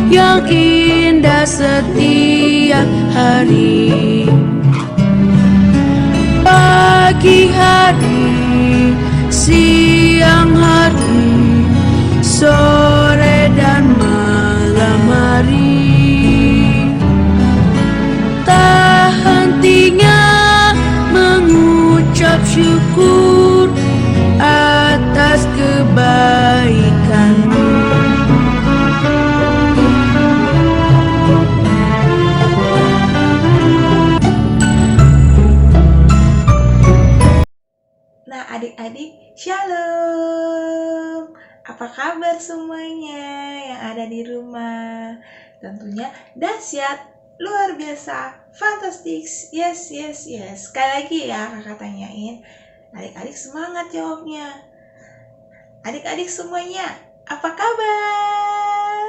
yang indah setiap hari. Pagi hari, siang hari, sore dan malam hari, tak hentinya mengucap syukur atas kebaikanmu. Nah, adik-adik, shalom. Apa kabar semuanya yang ada di rumah? Tentunya dahsyat, luar biasa, fantastik. Yes, yes, yes. Sekali lagi ya kakak tanyain. Adik-adik semangat jawabnya. Adik-adik semuanya, apa kabar?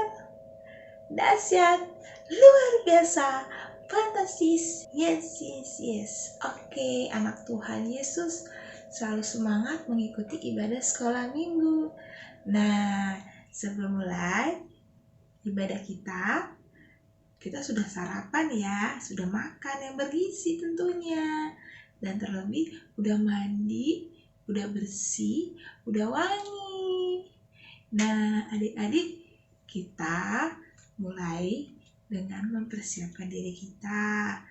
Dahsyat, luar biasa, fantastis. Yes, yes, yes. Oke, anak Tuhan Yesus selalu semangat mengikuti ibadah sekolah minggu. Nah, sebelum mulai ibadah kita sudah sarapan ya, sudah makan yang bergizi tentunya. Dan terlebih udah mandi, udah bersih, udah wangi. Nah, adik-adik, kita mulai dengan mempersiapkan diri kita,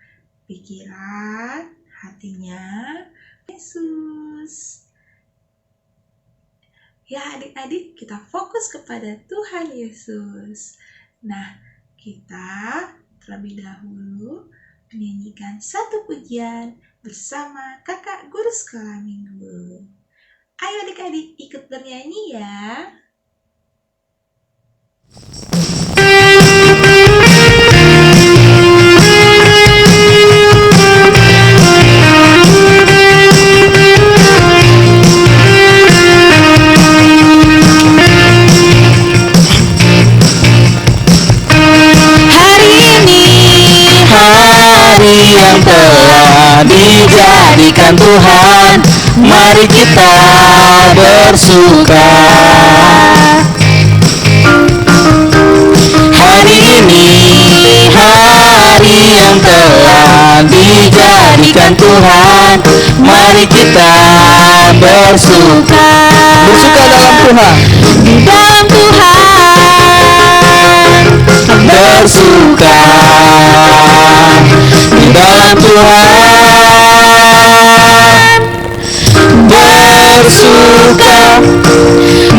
pikiran, hatinya, Yesus. Ya adik-adik, kita fokus kepada Tuhan Yesus. Nah, kita terlebih dahulu menyanyikan satu pujian bersama kakak guru sekolah minggu. Ayo adik-adik ikut bernyanyi ya. Yang telah dijadikan Tuhan, mari kita bersuka. Hari ini hari yang telah dijadikan Tuhan, mari kita bersuka. Bersuka dalam Tuhan, di dalam Tuhan, bersuka di dalam Tuhan, bersuka,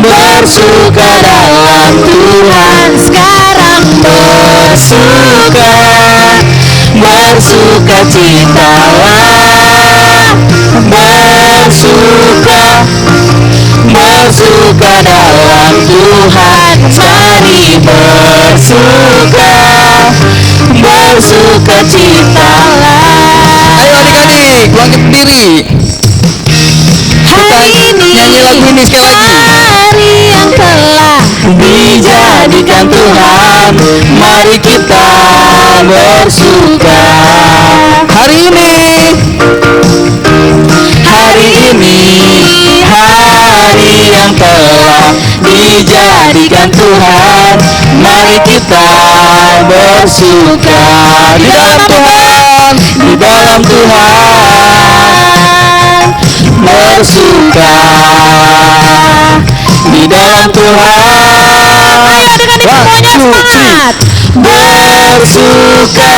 bersuka dalam Tuhan. Sekarang bersuka, bersuka citalah, bersuka, bersuka dalam Tuhan. Mari bersuka, bersuka citalah. Ayo adik-adik, bangkit berdiri. Kita nyanyi lagu ini sekali lagi. Hari yang telah dijadikan Tuhan, mari kita bersuka. Hari ini, hari ini, hari yang telah dijadikan Tuhan, mari kita bersuka. Di dalam Tuhan, di dalam Tuhan, bersuka di dalam Tuhan. Ayo adik-adik semuanya semangat. Bersuka,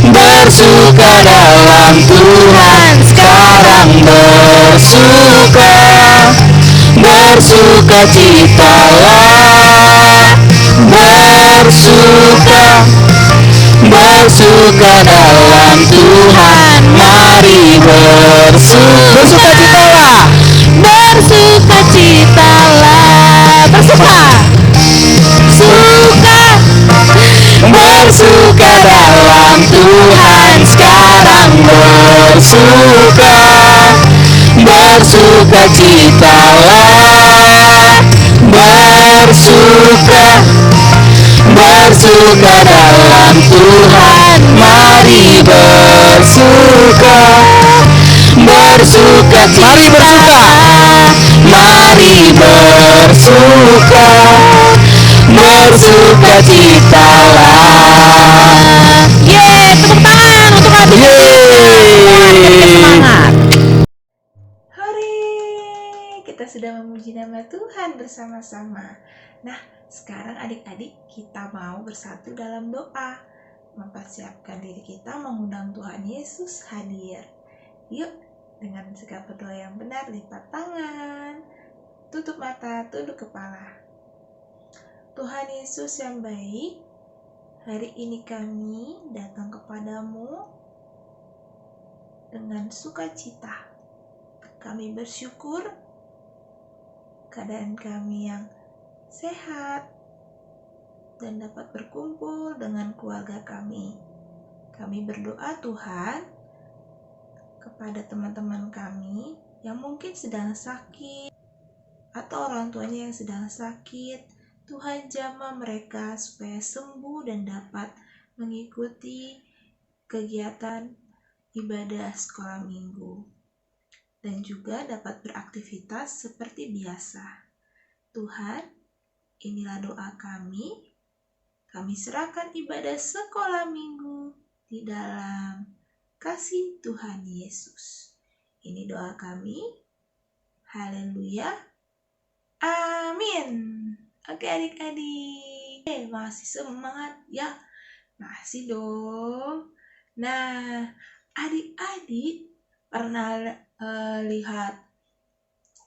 bersuka dalam Tuhan. Sekarang bersuka, bersuka citalah, bersuka, bersuka dalam Tuhan. Mari bersuka, bersuka citalah, bersuka citalah, bersuka, suka, bersuka dalam Tuhan. Sekarang bersuka, bersuka citalah, bersuka, bersuka dalam Tuhan. Mari bersuka, bersuka citalah, mari bersuka, bersukacitalah. Yeay, tepuk tangan untuk adik-adik. Semangat. Hore, kita sudah memuji nama Tuhan bersama-sama. Nah, sekarang adik-adik kita mau bersatu dalam doa, mempersiapkan diri kita mengundang Tuhan Yesus hadir. Yuk, dengan segala berdoa yang benar, lipat tangan, tutup mata, tunduk kepala. Tuhan Yesus yang baik, hari ini kami datang kepadamu dengan sukacita. Kami bersyukur keadaan kami yang sehat dan dapat berkumpul dengan keluarga kami. Kami berdoa Tuhan kepada teman-teman kami yang mungkin sedang sakit atau orang tuanya yang sedang sakit. Tuhan jamah mereka supaya sembuh dan dapat mengikuti kegiatan ibadah sekolah minggu dan juga dapat beraktivitas seperti biasa. Tuhan, inilah doa kami. Kami serahkan ibadah sekolah minggu di dalam kasih Tuhan Yesus. Ini doa kami. Haleluya. Amin. Oke adik-adik, masih semangat ya? Masih dong. Nah, adik-adik pernah lihat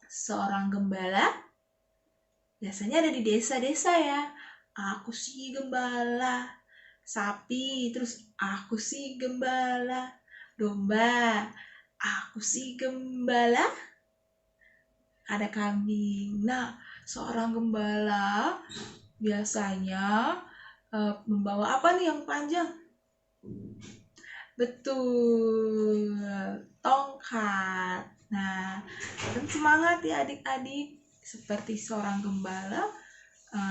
seorang gembala? Biasanya ada di desa-desa ya. Aku sih gembala sapi, terus aku sih gembala domba, aku sih gembala ada kambing. Nah, seorang gembala biasanya membawa apa nih yang panjang? Betul, tongkat. Nah, dan semangat ya adik-adik, seperti seorang gembala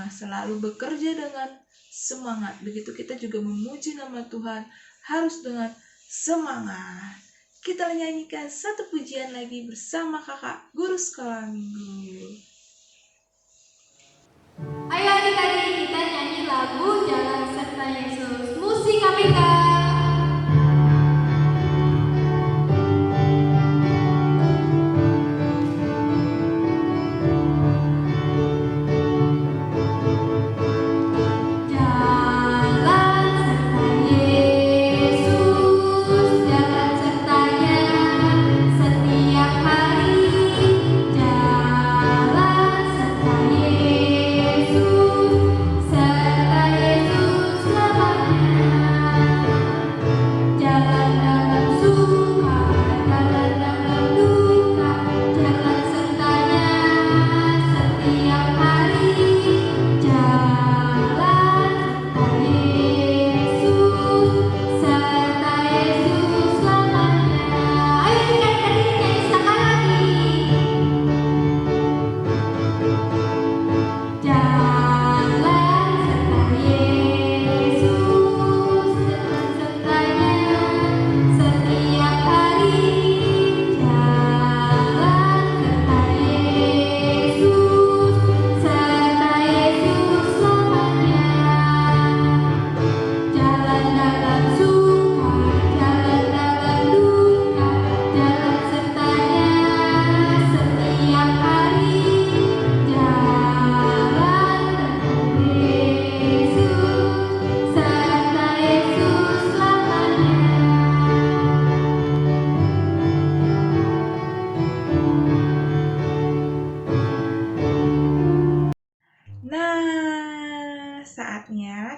selalu bekerja dengan semangat. Begitu kita juga memuji nama Tuhan harus dengan semangat. Kita nyanyikan satu pujian lagi bersama kakak guru sekolah minggu. Ayo adik-adik, kita nyanyi lagu Jalan Serta Yesus. Musik KPK.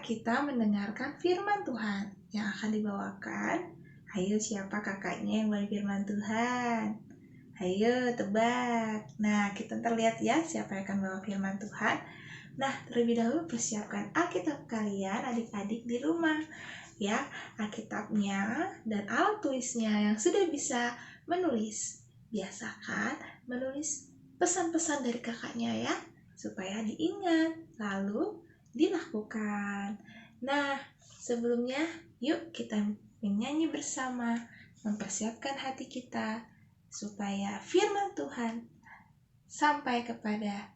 Kita mendengarkan firman Tuhan yang akan dibawakan. Ayo, siapa kakaknya yang bawa firman Tuhan? Ayo tebak. Nah, kita terlihat ya siapa yang akan bawa firman Tuhan. Nah, terlebih dahulu persiapkan Alkitab kalian adik-adik di rumah ya. Alkitabnya dan alat tulisnya yang sudah bisa menulis. Biasakan menulis pesan-pesan dari kakaknya ya, supaya diingat lalu dilakukan. Nah, sebelumnya yuk kita menyanyi bersama, mempersiapkan hati kita supaya firman Tuhan sampai kepada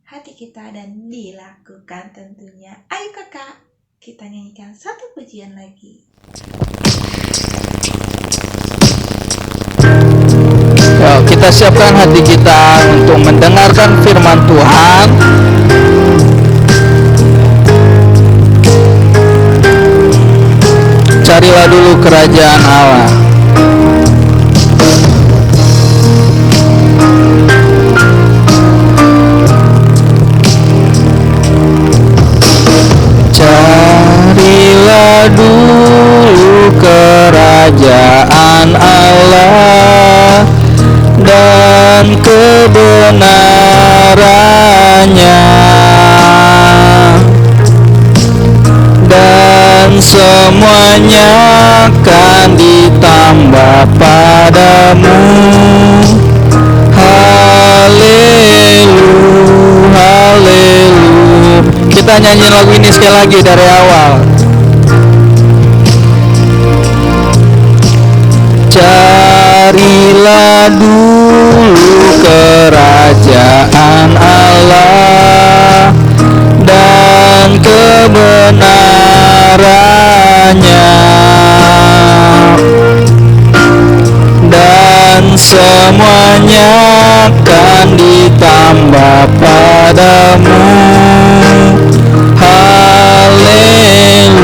hati kita dan dilakukan tentunya. Ayo kakak, kita nyanyikan satu pujian lagi. Yuk, kita siapkan hati kita untuk mendengarkan firman Tuhan. Carilah dulu kerajaan Allah. Carilah dulu kerajaan Allah dan kebenarannya, dan semuanya akan ditambah padamu. Haleluya, haleluya. Kita nyanyi lagu ini sekali lagi dari awal. Carilah dulu kerajaan Allah dan kebenarannya, dan semuanya akan ditambah padamu. Haleluya,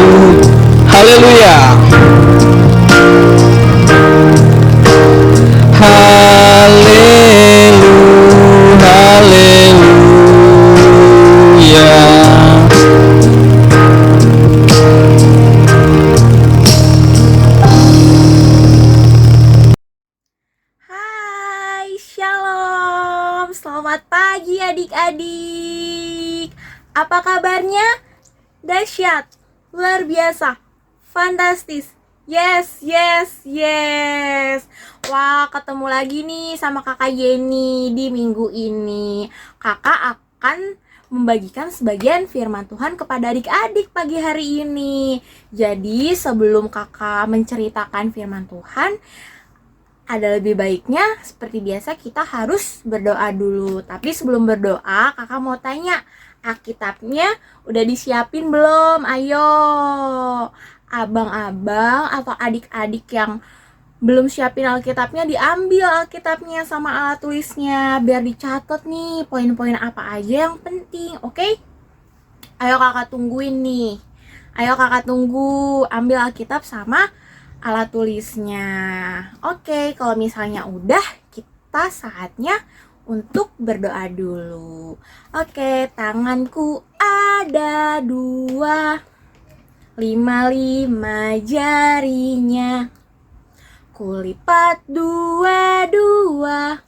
haleluya. Haleluya, haleluya. Hai, shalom. Selamat pagi adik-adik. Apa kabarnya? Dahsyat, luar biasa, fantastis. Yes, yes, yes. Wah, ketemu lagi nih sama kakak Yeni di minggu ini. Kakak akan membagikan sebagian firman Tuhan kepada adik-adik pagi hari ini. Jadi sebelum kakak menceritakan firman Tuhan, ada lebih baiknya seperti biasa kita harus berdoa dulu. Tapi sebelum berdoa, kakak mau tanya, Alkitabnya udah disiapin belum? Ayo, abang-abang atau adik-adik yang belum siapin Alkitabnya, diambil Alkitabnya sama alat tulisnya biar dicatat nih poin-poin apa aja yang penting, oke? Ayo kakak tungguin nih. Ayo kakak tunggu, ambil Alkitab sama alat tulisnya. Oke, kalau misalnya udah, kita saatnya untuk berdoa dulu. Oke, tanganku ada 2, 5 jarinya, kulipat 2,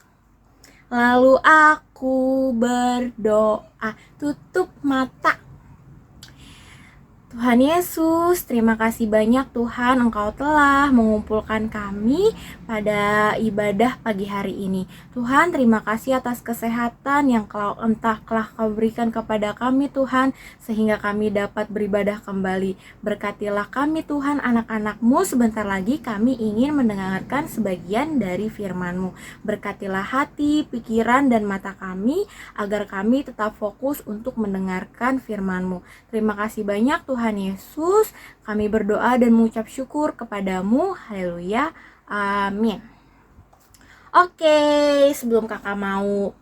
lalu aku berdoa. Tutup mata. Tuhan Yesus, terima kasih banyak Tuhan, Engkau telah mengumpulkan kami pada ibadah pagi hari ini. Tuhan, terima kasih atas kesehatan yang telah Kau berikan kepada kami Tuhan, sehingga kami dapat beribadah kembali. Berkatilah kami Tuhan, anak-anak-Mu, sebentar lagi kami ingin mendengarkan sebagian dari firman-Mu. Berkatilah hati, pikiran, dan mata kami, agar kami tetap fokus untuk mendengarkan firman-Mu. Terima kasih banyak Tuhan Yesus, kami berdoa dan mengucap syukur kepadamu. Haleluya, amin. Oke, sebelum kakak mau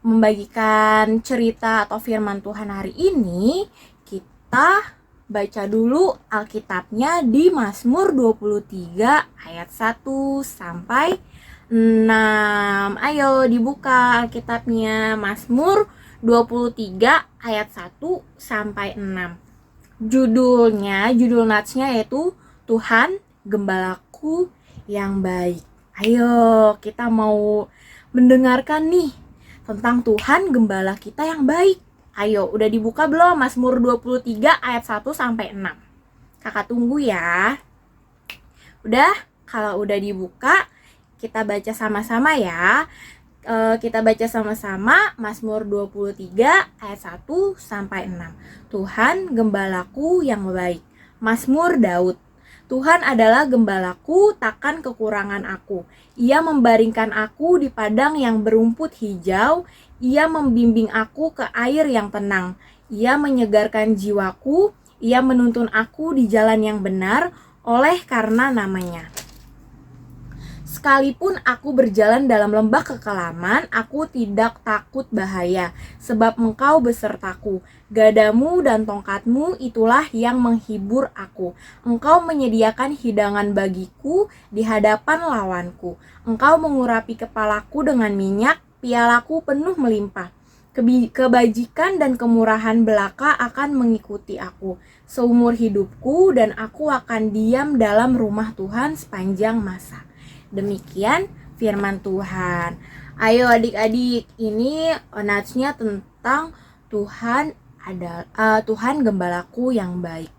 membagikan cerita atau firman Tuhan hari ini, kita baca dulu Alkitabnya di Mazmur 23 ayat 1 sampai 6. Ayo dibuka Alkitabnya, Mazmur 23 ayat 1 sampai 6. Judul natsnya yaitu Tuhan Gembalaku yang baik. Ayo kita mau mendengarkan nih tentang Tuhan Gembala kita yang baik. Ayo, udah dibuka belum Mazmur 23 ayat 1 sampai 6? Kakak tunggu ya. Udah? Kalau udah dibuka, kita baca sama-sama ya. Kita baca sama-sama Mazmur 23 ayat 1 sampai 6. Tuhan Gembalaku yang baik. Mazmur Daud. Tuhan adalah gembalaku, takkan kekurangan aku. Ia membaringkan aku di padang yang berumput hijau. Ia membimbing aku ke air yang tenang. Ia menyegarkan jiwaku. Ia menuntun aku di jalan yang benar oleh karena namanya. Sekalipun aku berjalan dalam lembah kekelaman, aku tidak takut bahaya, sebab Engkau besertaku. Gadamu dan tongkatmu itulah yang menghibur aku. Engkau menyediakan hidangan bagiku di hadapan lawanku. Engkau mengurapi kepalaku dengan minyak, pialaku penuh melimpah. Kebajikan dan kemurahan belaka akan mengikuti aku seumur hidupku, dan aku akan diam dalam rumah Tuhan sepanjang masa. Demikian firman Tuhan. Ayo adik-adik, ini nats-nya tentang Tuhan gembalaku yang baik.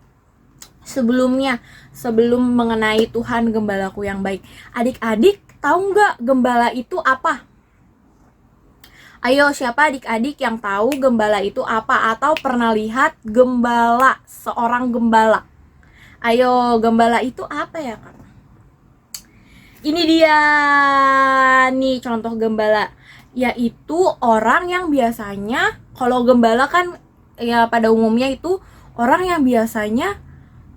Sebelum mengenai Tuhan gembalaku yang baik, adik-adik tahu nggak gembala itu apa? Ayo, siapa adik-adik yang tahu gembala itu apa atau pernah lihat gembala, seorang gembala? Ayo, gembala itu apa ya, Kak? Ini dia nih contoh gembala, yaitu orang yang biasanya, kalau gembala kan ya pada umumnya itu orang yang biasanya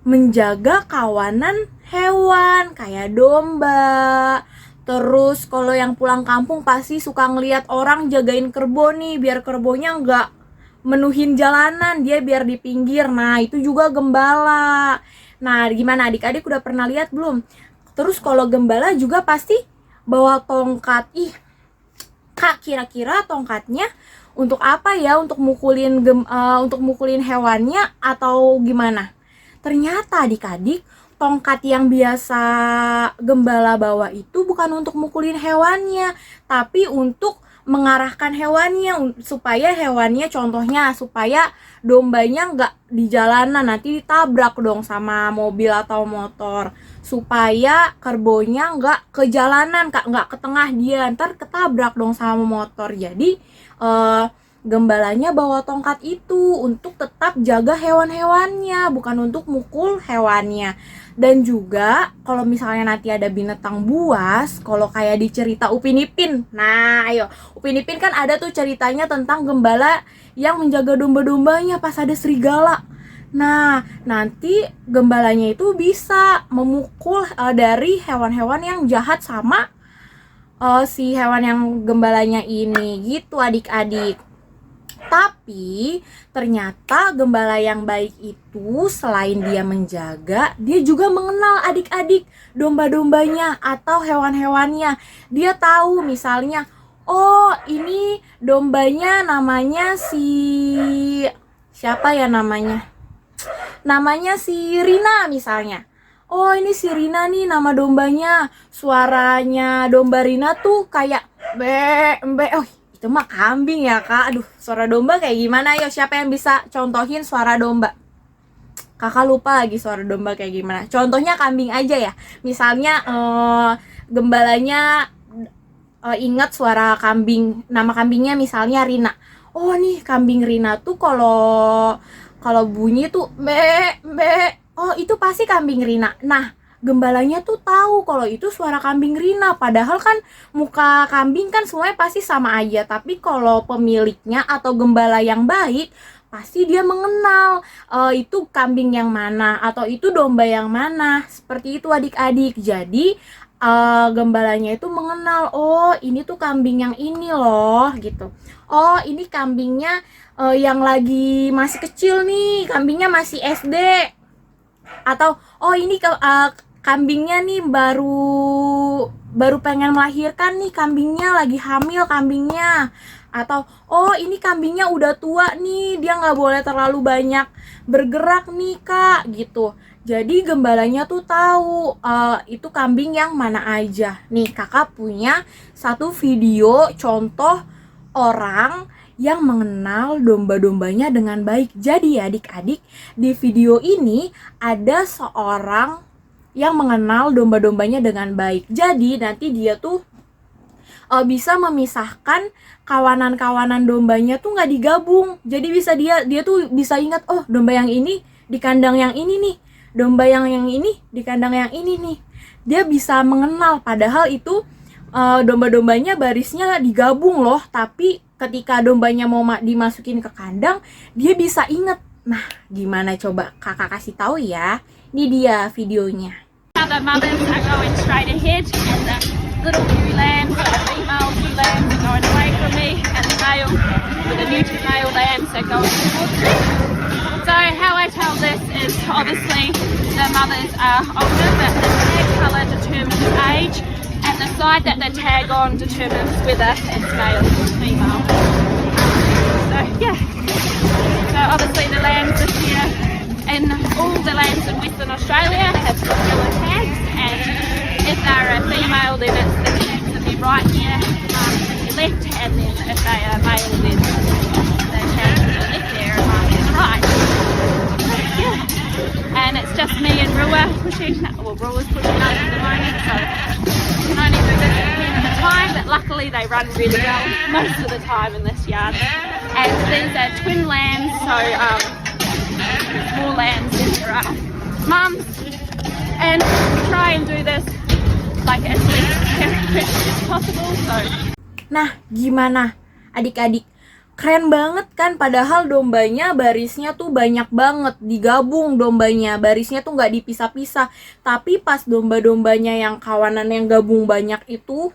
menjaga kawanan hewan kayak domba. Terus kalau yang pulang kampung pasti suka ngeliat orang jagain kerbau nih, biar kerbonya nggak menuhin jalanan, dia biar di pinggir. Nah, itu juga gembala. Nah, gimana adik-adik udah pernah lihat belum? Terus kalau gembala juga pasti bawa tongkat. Ih, Kak, kira-kira tongkatnya untuk apa ya? Untuk mukulin hewannya atau gimana? Ternyata adik-adik, tongkat yang biasa gembala bawa itu bukan untuk mukulin hewannya, tapi untuk mengarahkan hewannya supaya dombanya nggak di jalanan nanti ditabrak dong sama mobil atau motor, supaya kerbonya nggak ke jalanan, nggak ke tengah dia, ntar ketabrak dong sama motor. Jadi gembalanya bawa tongkat itu untuk tetap jaga hewan-hewannya, bukan untuk mukul hewannya. Dan juga kalau misalnya nanti ada binatang buas, kalau kayak di cerita Upin Ipin. Nah, ayo, Upin Ipin kan ada tuh ceritanya tentang gembala yang menjaga domba-dombanya pas ada serigala. Nah, nanti gembalanya itu bisa memukul dari hewan-hewan yang jahat sama si hewan yang gembalanya ini, gitu adik-adik. Tapi ternyata gembala yang baik itu selain dia menjaga, dia juga mengenal adik-adik domba-dombanya atau hewan-hewannya. Dia tahu misalnya, oh ini dombanya namanya siapa ya namanya? Namanya si Rina misalnya. Oh ini si Rina nih nama dombanya. Suaranya domba Rina tuh kayak be. Oh itu mah kambing ya Kak. Aduh, suara domba kayak gimana? Ayo, siapa yang bisa contohin suara domba? Kakak lupa lagi suara domba kayak gimana. Contohnya kambing aja ya. Misalnya gembalanya ingat suara kambing. Nama kambingnya misalnya Rina. Oh nih kambing Rina tuh kalau bunyi tuh be. Oh itu pasti kambing Rina. Nah, gembalanya tuh tahu kalau itu suara kambing Rina, padahal kan muka kambing kan semuanya pasti sama aja, tapi kalau pemiliknya atau gembala yang baik pasti dia mengenal itu kambing yang mana atau itu domba yang mana, seperti itu adik-adik. Jadi gembalanya itu mengenal, oh ini tuh kambing yang ini loh gitu, oh ini kambingnya yang lagi masih kecil nih, kambingnya masih SD, atau oh ini kambingnya nih baru pengen melahirkan nih, kambingnya lagi hamil kambingnya, atau oh ini kambingnya udah tua nih, dia nggak boleh terlalu banyak bergerak nih Kak gitu. Jadi gembalanya tuh tahu itu kambing yang mana aja. Nih kakak punya satu video contoh orang yang mengenal domba-dombanya dengan baik. Jadi adik-adik, di video ini ada seorang yang mengenal domba-dombanya dengan baik. Jadi nanti dia tuh bisa memisahkan kawanan-kawanan dombanya tuh nggak digabung. Jadi bisa dia tuh bisa ingat, oh domba yang ini di kandang yang ini nih, domba yang ini di kandang yang ini nih. Dia bisa mengenal, padahal itu domba-dombanya barisnya digabung loh, tapi ketika dombanya mau dimasukin ke kandang, dia bisa inget. Nah, gimana coba kakak kasih tahu ya. Ini dia videonya. The mothers are going straight ahead, and the little ewe lambs, or the female ewe lambs, are going away from me, and the male, the neutral male lambs are going towards me. So how I tell this is obviously the mothers are older, but the tag colour determines age, and the side that they tag on determines whether it's male or female. So yeah, so obviously the lambs this year, and all the lambs in Western Australia have got yellow tags, and if they're a female then it's the tags to be right here, to the left, and then if they are male then the tags to the left there and to the right. Yeah, and it's just me and Rua pushing, well Rua's pushing us at the moment, so we can only do this at a time, but luckily they run really well most of the time in this yard. And these are twin lambs, so small lambs in their mums, and try and do this like as least pressure as possible. So. Nah, gimana adik-adik? Keren banget kan, padahal dombanya barisnya tuh banyak banget, digabung dombanya, barisnya tuh nggak dipisah-pisah. Tapi pas domba-dombanya yang kawanan yang gabung banyak itu,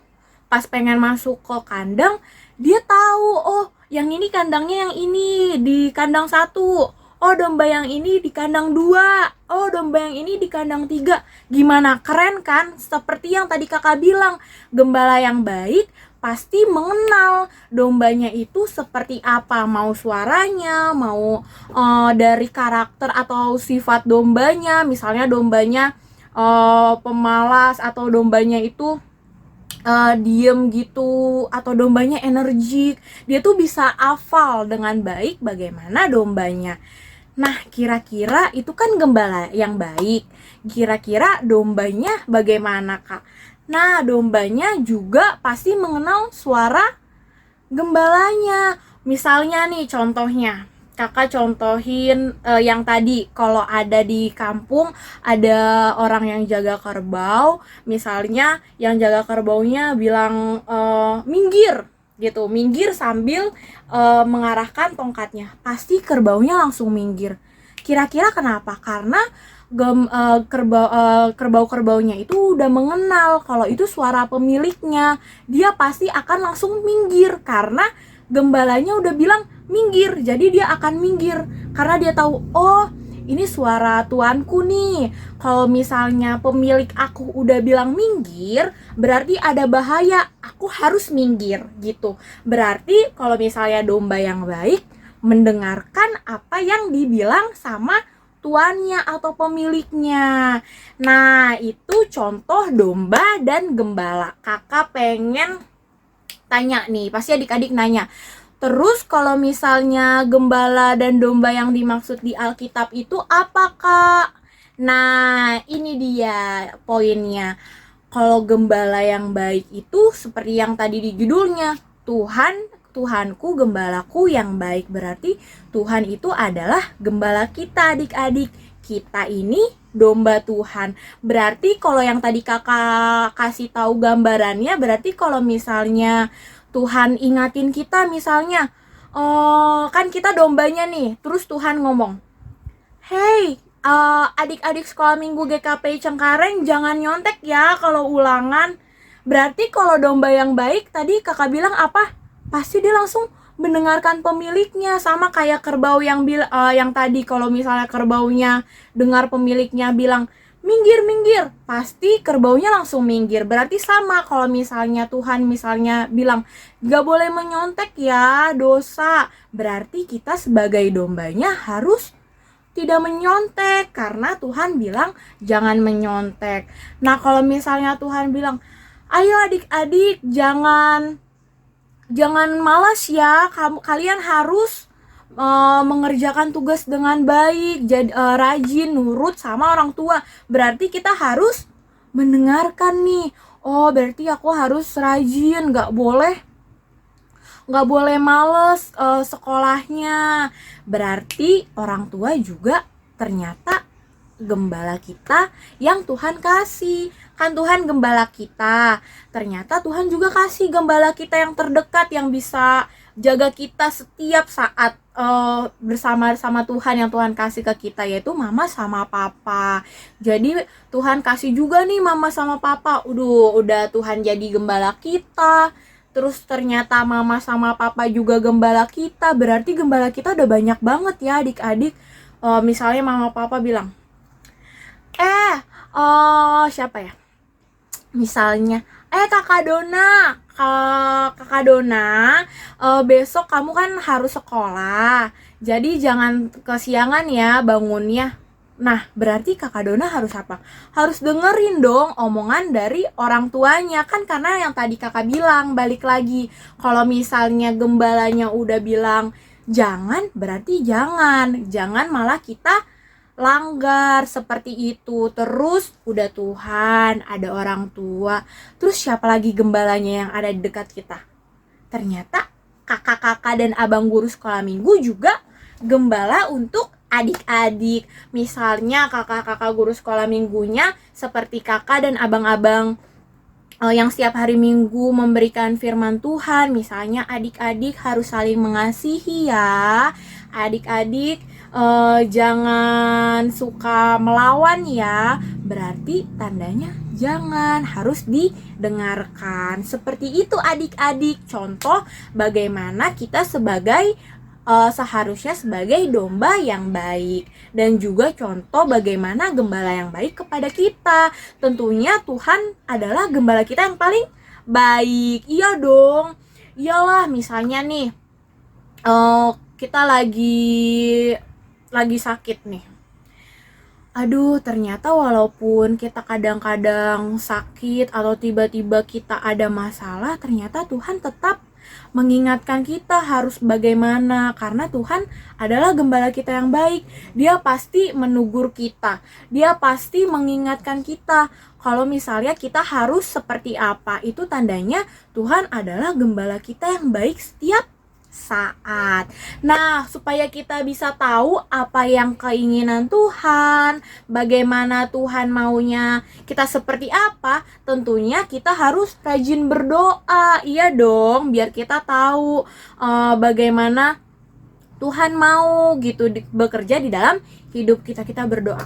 pas pengen masuk ke kandang, dia tahu, oh yang ini kandangnya yang ini di kandang 1, oh domba yang ini di kandang 2, oh domba yang ini di kandang 3. Gimana, keren kan? Seperti yang tadi kakak bilang, gembala yang baik pasti mengenal dombanya itu seperti apa, mau suaranya, mau dari karakter atau sifat dombanya. Misalnya dombanya pemalas, atau dombanya itu diem gitu, atau dombanya energik. Dia tuh bisa hafal dengan baik bagaimana dombanya. Nah, kira-kira itu kan gembala yang baik. Kira-kira dombanya bagaimana, Kak? Nah, dombanya juga pasti mengenal suara gembalanya. Misalnya nih contohnya, kakak contohin yang tadi, kalau ada di kampung ada orang yang jaga kerbau, misalnya yang jaga kerbaunya bilang minggir gitu, minggir sambil mengarahkan tongkatnya, pasti kerbaunya langsung minggir. Kira-kira kenapa? Karena kerbau-kerbaunya itu udah mengenal kalau itu suara pemiliknya, dia pasti akan langsung minggir karena gembalanya udah bilang minggir, jadi dia akan minggir karena dia tahu, oh ini suara tuanku nih. Kalau misalnya pemilik aku udah bilang minggir, berarti ada bahaya, aku harus minggir gitu. Berarti kalau misalnya domba yang baik mendengarkan apa yang dibilang sama tuannya atau pemiliknya. Nah, itu contoh domba dan gembala. Kakak pengen tanya nih, pasti adik-adik nanya. Terus kalau misalnya gembala dan domba yang dimaksud di Alkitab itu apa, Kak? Nah, ini dia poinnya. Kalau gembala yang baik itu seperti yang tadi di judulnya, Tuhanku gembalaku yang baik. Berarti Tuhan itu adalah gembala kita, adik-adik. Kita ini domba Tuhan. Berarti kalau yang tadi kakak kasih tahu gambarannya, berarti kalau misalnya Tuhan ingatin kita, misalnya kan kita dombanya nih, terus Tuhan ngomong, hey adik-adik sekolah minggu GKP Cengkareng jangan nyontek ya kalau ulangan. Berarti kalau domba yang baik tadi kakak bilang apa? Pasti dia langsung mendengarkan pemiliknya, sama kayak kerbau yang tadi, kalau misalnya kerbaunya dengar pemiliknya bilang minggir, pasti kerbaunya langsung minggir. Berarti sama kalau misalnya Tuhan misalnya bilang gak boleh menyontek ya, dosa, berarti kita sebagai dombanya harus tidak menyontek karena Tuhan bilang jangan menyontek. Nah, kalau misalnya Tuhan bilang ayo adik-adik jangan malas ya, kalian harus mengerjakan tugas dengan baik, rajin, nurut sama orang tua. Berarti kita harus mendengarkan nih. Oh, berarti aku harus rajin, gak boleh males sekolahnya. Berarti orang tua juga ternyata gembala kita yang Tuhan kasih. Kan Tuhan gembala kita, ternyata Tuhan juga kasih gembala kita yang terdekat, yang bisa jaga kita setiap saat bersama-sama Tuhan yang Tuhan kasih ke kita, yaitu mama sama papa. Jadi Tuhan kasih juga nih mama sama papa. Udah Tuhan jadi gembala kita. Terus ternyata mama sama papa juga gembala kita. Berarti gembala kita udah banyak banget ya adik-adik. Misalnya mama papa bilang, siapa ya? Misalnya, kakak Dona, besok kamu kan harus sekolah, jadi jangan kesiangan ya bangunnya. Nah, berarti kakak Dona harus apa? Harus dengerin dong omongan dari orang tuanya, kan karena yang tadi kakak bilang, balik lagi. Kalau misalnya gembalanya udah bilang jangan, berarti jangan malah kita langgar seperti itu. Terus udah Tuhan, ada orang tua, terus siapa lagi gembalanya yang ada di dekat kita? Ternyata kakak-kakak dan abang guru sekolah minggu juga gembala untuk adik-adik. Misalnya kakak-kakak guru sekolah minggunya seperti kakak dan abang-abang yang setiap hari Minggu memberikan firman Tuhan. Misalnya adik-adik harus saling mengasihi ya. Adik-adik jangan suka melawan ya. Berarti tandanya jangan, harus didengarkan. Seperti itu adik-adik. Contoh bagaimana kita seharusnya sebagai domba yang baik. Dan juga contoh bagaimana gembala yang baik kepada kita. Tentunya Tuhan adalah gembala kita yang paling baik. Iya dong. Iyalah, misalnya nih kita lagi sakit nih. Aduh, ternyata walaupun kita kadang-kadang sakit atau tiba-tiba kita ada masalah, ternyata Tuhan tetap mengingatkan kita harus bagaimana, karena Tuhan adalah gembala kita yang baik. Dia pasti menegur kita, dia pasti mengingatkan kita kalau misalnya kita harus seperti apa. Itu tandanya Tuhan adalah gembala kita yang baik setiap saat. Nah, supaya kita bisa tahu apa yang keinginan Tuhan, bagaimana Tuhan maunya kita seperti apa, tentunya kita harus rajin berdoa. Iya dong, biar kita tahu bagaimana Tuhan mau gitu bekerja di dalam hidup kita. Kita berdoa.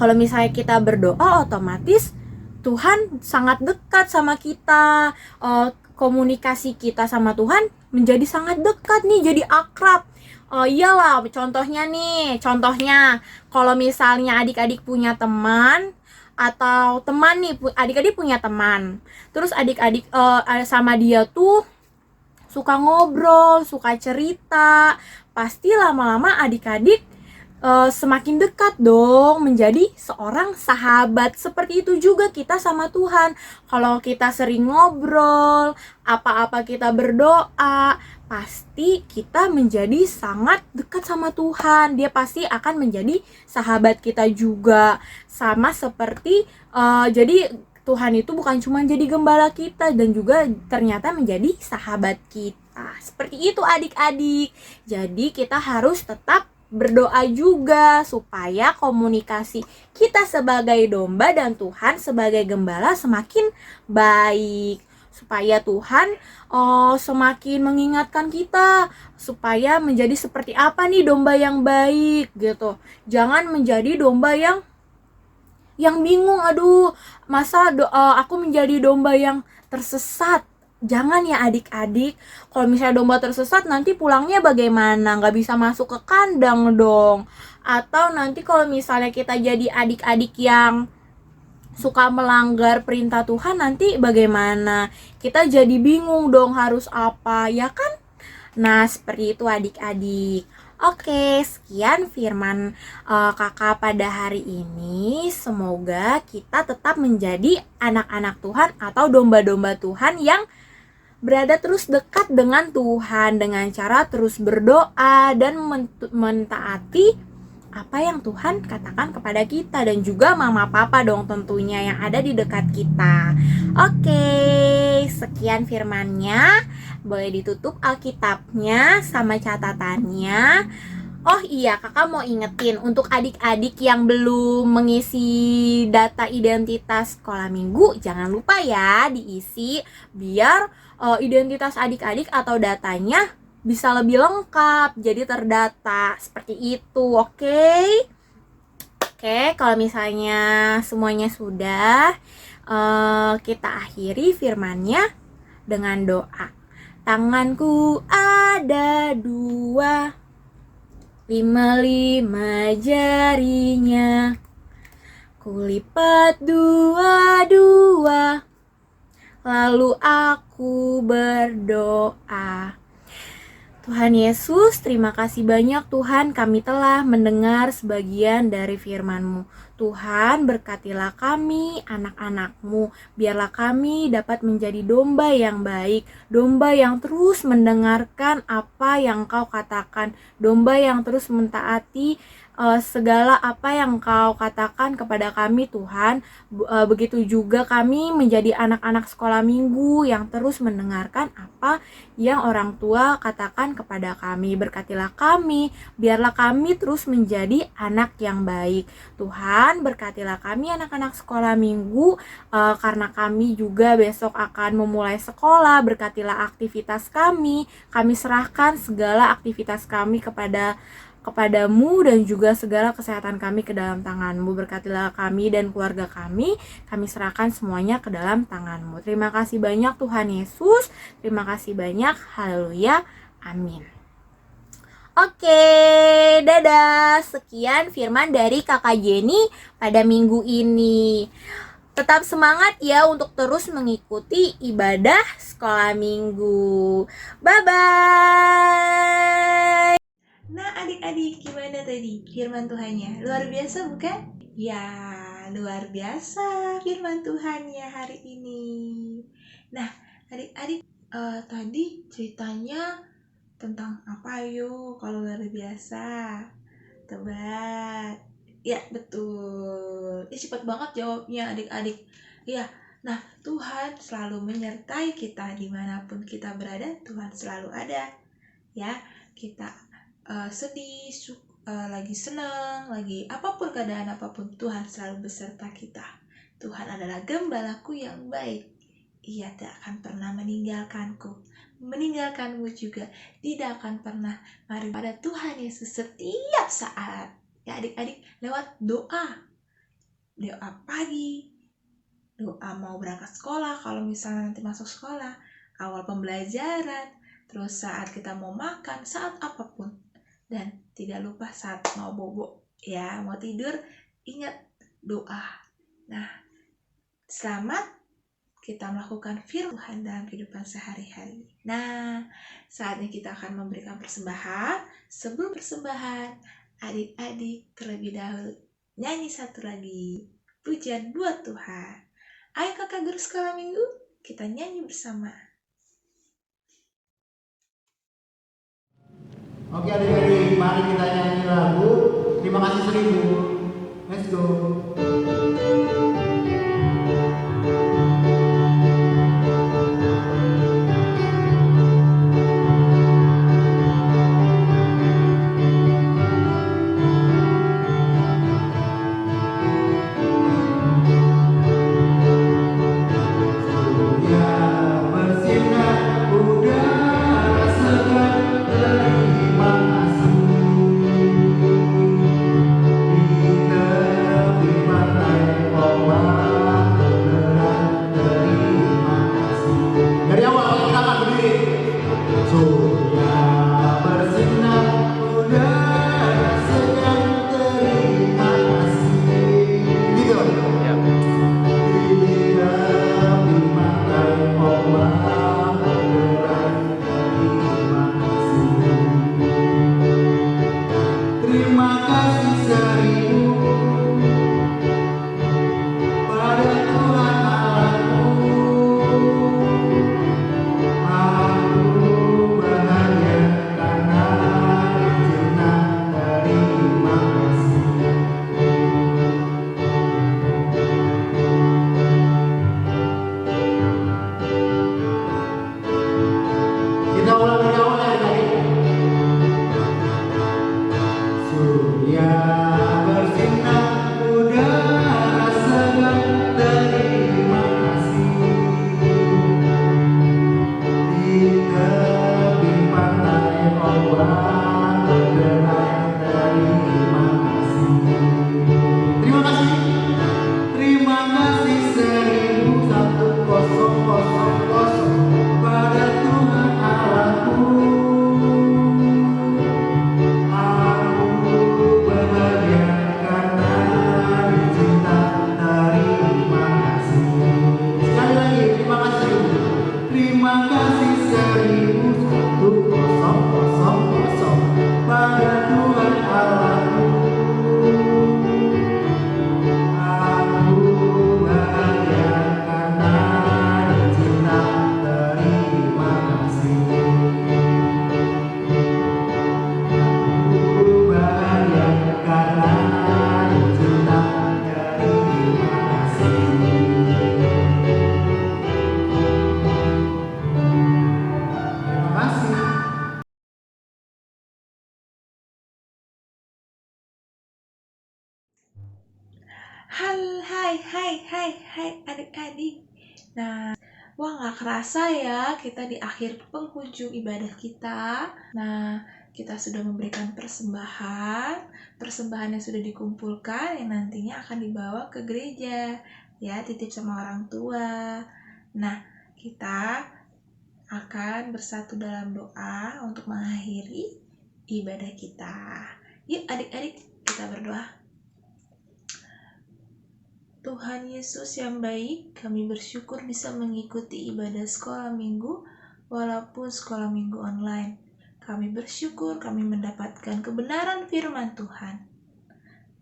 Kalau misalnya kita berdoa, otomatis Tuhan sangat dekat sama kita. Komunikasi kita sama Tuhan menjadi sangat dekat nih, jadi akrab. Iyalah, contohnya kalau misalnya adik-adik punya teman, atau teman nih, adik-adik punya teman, terus adik-adik sama dia tuh suka ngobrol, suka cerita, pasti lama-lama adik-adik semakin dekat dong, menjadi seorang sahabat. Seperti itu juga kita sama Tuhan. Kalau kita sering ngobrol, apa-apa kita berdoa, pasti kita menjadi sangat dekat sama Tuhan. Dia pasti akan menjadi sahabat kita juga. Sama seperti jadi Tuhan itu bukan cuma jadi gembala kita, dan juga ternyata menjadi sahabat kita. Seperti itu adik-adik. Jadi kita harus tetap berdoa juga supaya komunikasi kita sebagai domba dan Tuhan sebagai gembala semakin baik, supaya Tuhan semakin mengingatkan kita supaya menjadi seperti apa nih domba yang baik gitu. Jangan menjadi domba yang bingung, aduh masa aku menjadi domba yang tersesat. Jangan ya adik-adik. Kalau misalnya domba tersesat, nanti pulangnya bagaimana? Nggak bisa masuk ke kandang dong. Atau nanti kalau misalnya kita jadi adik-adik yang suka melanggar perintah Tuhan, nanti bagaimana? Kita jadi bingung dong harus apa, ya kan? Nah, seperti itu adik-adik. Oke, sekian firman kakak pada hari ini. Semoga kita tetap menjadi anak-anak Tuhan atau domba-domba Tuhan yang berada terus dekat dengan Tuhan dengan cara terus berdoa dan mentaati apa yang Tuhan katakan kepada kita, dan juga mama papa dong tentunya yang ada di dekat kita. Oke, sekian firmannya. Boleh ditutup Alkitabnya sama catatannya. Oh iya, kakak mau ingetin untuk adik-adik yang belum mengisi data identitas sekolah minggu, jangan lupa ya diisi biar identitas adik-adik atau datanya bisa lebih lengkap, jadi terdata seperti itu. Oke. Oke, kalau misalnya semuanya sudah, kita akhiri firmannya dengan doa. Tanganku ada 2, 5 jarinya, kulipat 2, lalu aku berdoa. Tuhan Yesus, terima kasih banyak Tuhan, kami telah mendengar sebagian dari firman-Mu. Tuhan, berkatilah kami, anak-anak-Mu. Biarlah kami dapat menjadi domba yang baik, domba yang terus mendengarkan apa yang Kau katakan, domba yang terus mentaati segala apa yang Kau katakan kepada kami Tuhan. Begitu juga kami menjadi anak-anak sekolah minggu yang terus mendengarkan apa yang orang tua katakan kepada kami. Berkatilah kami, biarlah kami terus menjadi anak yang baik. Tuhan, berkatilah kami anak-anak sekolah minggu, karena kami juga besok akan memulai sekolah. Berkatilah aktivitas kami serahkan segala aktivitas kami kepadamu dan juga segala kesehatan kami ke dalam tangan-Mu. Berkatilah kami dan keluarga kami serahkan semuanya ke dalam tangan-Mu. Terima kasih banyak Tuhan Yesus, terima kasih banyak, haleluya, amin. Oke, dadah. Sekian firman dari Kakak Jenny pada minggu ini. Tetap semangat ya untuk terus mengikuti ibadah sekolah minggu. Bye-bye. Nah adik-adik, gimana tadi firman Tuhannya? Luar biasa bukan? Ya, luar biasa firman Tuhannya hari ini. Nah adik-adik, tadi ceritanya tentang apa yuk kalau luar biasa? Tebak. Ya betul. Cepat banget jawabnya adik-adik. Ya, nah Tuhan selalu menyertai kita dimanapun kita berada. Tuhan selalu ada. Ya, kita sedih, lagi senang, lagi apapun keadaan apapun, Tuhan selalu beserta kita. Tuhan adalah gembalaku yang baik. Ia tidak akan pernah meninggalkanmu juga. Tidak akan pernah. Mari pada Tuhan Yesus setiap saat. Ya adik-adik, lewat doa pagi, doa mau berangkat sekolah, kalau misalnya nanti masuk sekolah, awal pembelajaran, terus saat kita mau makan, saat apapun. Dan tidak lupa saat mau bobo, ya mau tidur, ingat doa. Nah, selamat kita melakukan firman Tuhan dalam kehidupan sehari-hari. Nah, saatnya kita akan memberikan persembahan. Sebelum persembahan, adik-adik terlebih dahulu nyanyi satu lagi pujian buat Tuhan. Ayo kakak guru sekolah minggu, kita nyanyi bersama. Oke adik-adik, mari kita nyanyi lagu Terima Kasih 1000. Let's go. Terima kasih. Hai adik-adik. Nah, wah nggak kerasa ya kita di akhir penghujung ibadah kita. Nah, kita sudah memberikan persembahan yang sudah dikumpulkan yang nantinya akan dibawa ke gereja. Ya, titip sama orang tua. Nah, kita akan bersatu dalam doa untuk mengakhiri ibadah kita. Yuk adik-adik, kita berdoa. Tuhan Yesus yang baik, kami bersyukur bisa mengikuti ibadah sekolah minggu walaupun sekolah minggu online. Kami bersyukur kami mendapatkan kebenaran firman Tuhan.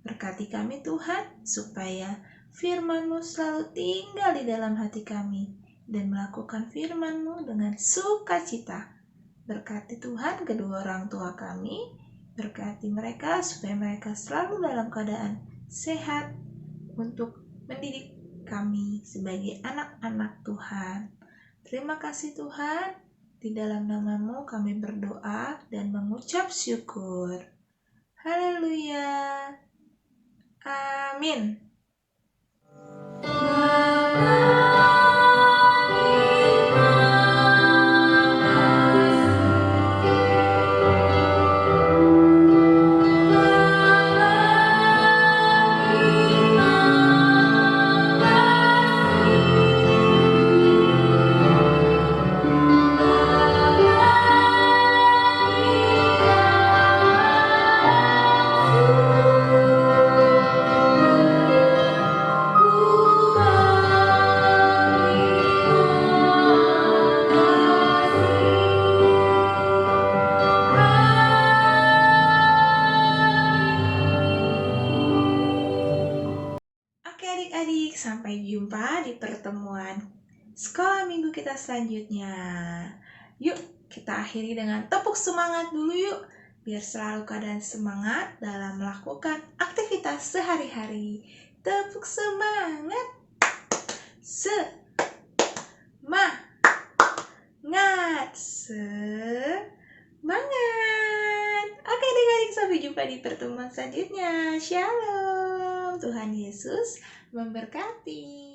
Berkati kami Tuhan, supaya firman-Mu selalu tinggal di dalam hati kami dan melakukan firman-Mu dengan sukacita. Berkati Tuhan kedua orang tua kami, berkati mereka supaya mereka selalu dalam keadaan sehat untuk mendidik kami sebagai anak-anak Tuhan. Terima kasih Tuhan, di dalam nama-Mu kami berdoa dan mengucap syukur. Haleluya. Amin. Oke adik-adik, sampai jumpa di pertemuan sekolah minggu kita selanjutnya. Yuk, kita akhiri dengan tepuk semangat dulu yuk, biar selalu keadaan semangat dalam melakukan aktivitas sehari-hari. Tepuk semangat. Semangat. Oke adik-adik, sampai jumpa di pertemuan selanjutnya. Shalom. Tuhan Yesus memberkati.